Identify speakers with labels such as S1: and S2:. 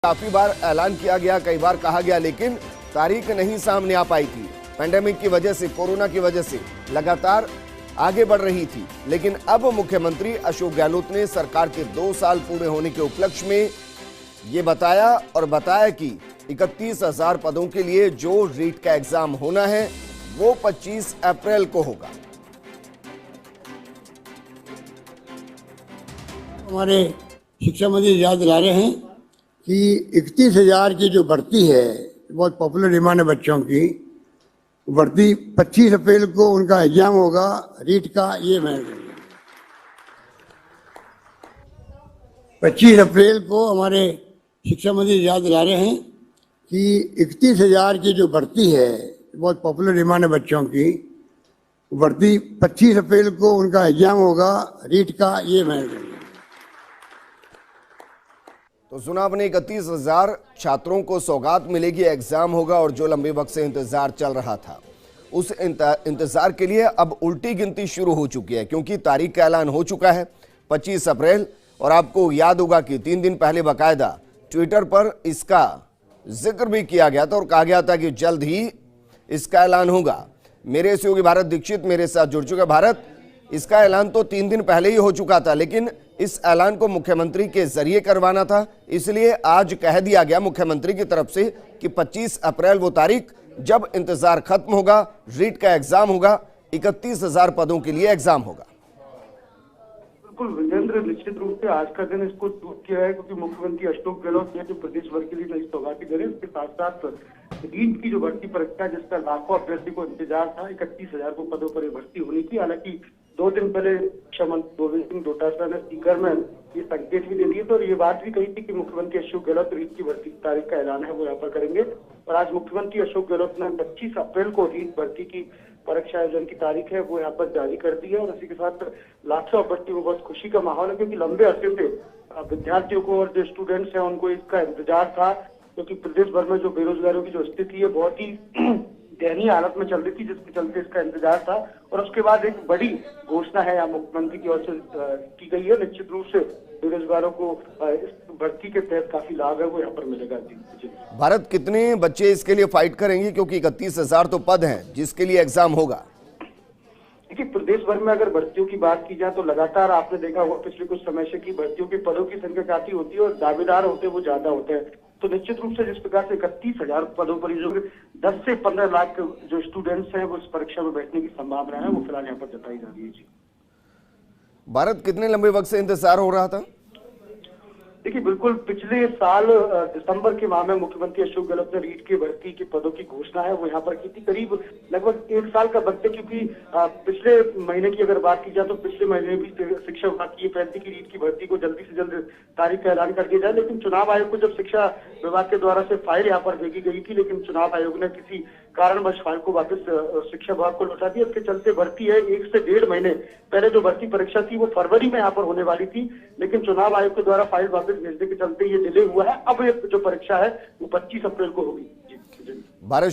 S1: काफी बार ऐलान किया गया, कई बार कहा गया, लेकिन तारीख नहीं सामने आ पाई थी। पैंडेमिक की वजह से, कोरोना की वजह से लगातार आगे बढ़ रही थी। लेकिन अब मुख्यमंत्री अशोक गहलोत ने सरकार के 2 साल पूरे होने के उपलक्ष्य में ये बताया कि 31,000 पदों के लिए जो रीट का एग्जाम होना है वो 25 अप्रैल को होगा।
S2: हमारे शिक्षा मंत्री याद दिला रहे हैं कि 31,000 की जो भर्ती है, बहुत पॉपुलर डिमांड है बच्चों की भर्ती, 25 अप्रैल को उनका एग्जाम होगा रीट का। ये मैं 25 अप्रैल को हमारे शिक्षा मंत्री याद दिला रहे हैं कि 31,000 की जो भर्ती है, बहुत पॉपुलर डिमांड है बच्चों की भर्ती, 25 अप्रैल को उनका एग्जाम होगा रीट का। ये मैं
S1: तो सुना आपने, 31,000 छात्रों को सौगात मिलेगी, एग्जाम होगा। और जो लंबे वक्त से इंतजार चल रहा था, उस इंतजार के लिए अब उल्टी गिनती शुरू हो चुकी है, क्योंकि तारीख का ऐलान हो चुका है 25 अप्रैल। और आपको याद होगा कि 3 दिन पहले बाकायदा ट्विटर पर इसका जिक्र भी किया गया था और कहा गया था कि जल्द ही इसका ऐलान होगा। मेरे सहयोगी भारत दीक्षित मेरे साथ जुड़ चुके। भारत, इसका ऐलान तो 3 दिन पहले ही हो चुका था, लेकिन इस ऐलान को मुख्यमंत्री के जरिए करवाना था, इसलिए आज कह दिया गया मुख्यमंत्री की तरफ से कि 25 अप्रैल वो तारीख जब इंतजार खत्म होगा, रीट का एग्जाम होगा, 31,000 पदों के लिए एग्जाम होगा।
S3: बिल्कुल विजेंद्र, निश्चित रूप से आज का दिन इसको चूज किया है, क्योंकि मुख्यमंत्री अशोक गहलोत ने जो प्रदेश भर के लिए नई सौगातें करें, उसके साथ साथ रीट की जो भर्ती परीक्षा जिसका लाखों अभ्यर्थी को इंतजार था, 31,000 को पदों पर भर्ती होनी थी। हालांकि 2 दिन पहले शिक्षा मंत्री गोविंद सिंह डोटासरा ने स्पीकर में ये संकेत भी दे दिए थे और ये बात भी कही थी कि मुख्यमंत्री अशोक गहलोत रीट की भर्ती तारीख का ऐलान है वो यहाँ पर करेंगे। और आज मुख्यमंत्री अशोक गहलोत ने 25 अप्रैल को रीट भर्ती की परीक्षा आयोजन की तारीख है वो यहाँ पर जारी कर दी है। और इसी के साथ लाखों अभ्यर्थियों को बहुत खुशी का माहौल है, क्योंकि लंबे अरसे से विद्यार्थियों को और जो स्टूडेंट्स हैं उनको इसका इंतजार था, क्योंकि प्रदेश भर में जो बेरोजगारों की जो स्थिति है बहुत ही दयनीय हालत में चल रही थी, जिसके चलते इसका इंतजार था। और उसके बाद एक बड़ी घोषणा है यहाँ मुख्यमंत्री की ओर से की गई है। निश्चित रूप से बेरोजगारों को इस भर्ती के तहत काफी लाभ है वो यहाँ पर मिलेगा। जी
S1: भारत, कितने बच्चे इसके लिए फाइट करेंगे, क्योंकि 31,000 तो पद हैं जिसके लिए एग्जाम होगा?
S3: देखिए, प्रदेश भर में अगर भर्तियों की बात की जाए तो लगातार आपने देखा होगा पिछले कुछ समय से कि भर्तियों के पदों की संख्या काफी होती है और दावेदार होते हैं वो ज्यादा होते हैं। तो निश्चित रूप से जिस प्रकार से 31,000 पदों पर जो 10 से 15 लाख जो स्टूडेंट्स हैं वो इस परीक्षा में बैठने की संभावना है वो फिलहाल यहाँ पर जताई जा रही है। जी
S1: भारत, कितने लंबे वक्त से इंतजार हो रहा था?
S3: देखिए, बिल्कुल पिछले साल दिसंबर के माह में मुख्यमंत्री अशोक गहलोत ने रीट की भर्ती के पदों की घोषणा है वो यहाँ पर की थी। करीब लगभग 1 साल का वक्त है, क्योंकि पिछले महीने की अगर बात की जाए तो पिछले महीने भी शिक्षा विभाग की पहल थी कि रीट की भर्ती को जल्दी से जल्द तारीख का ऐलान कर दिया जाए। लेकिन चुनाव आयोग को जब शिक्षा विभाग के द्वारा से फाइल यहाँ पर भेजी गई थी, लेकिन चुनाव आयोग ने किसी कारणवश फाइल को वापस शिक्षा विभाग को लौटा दिया। इसके चलते भर्ती है 1 से 1.5 महीने पहले जो भर्ती परीक्षा थी वो फरवरी में यहाँ पर होने वाली थी, लेकिन चुनाव आयोग के द्वारा फाइल वापस भेजने के चलते ये डिले हुआ है। अब ये जो परीक्षा है वो 25 अप्रैल को होगी। जी
S1: भारत।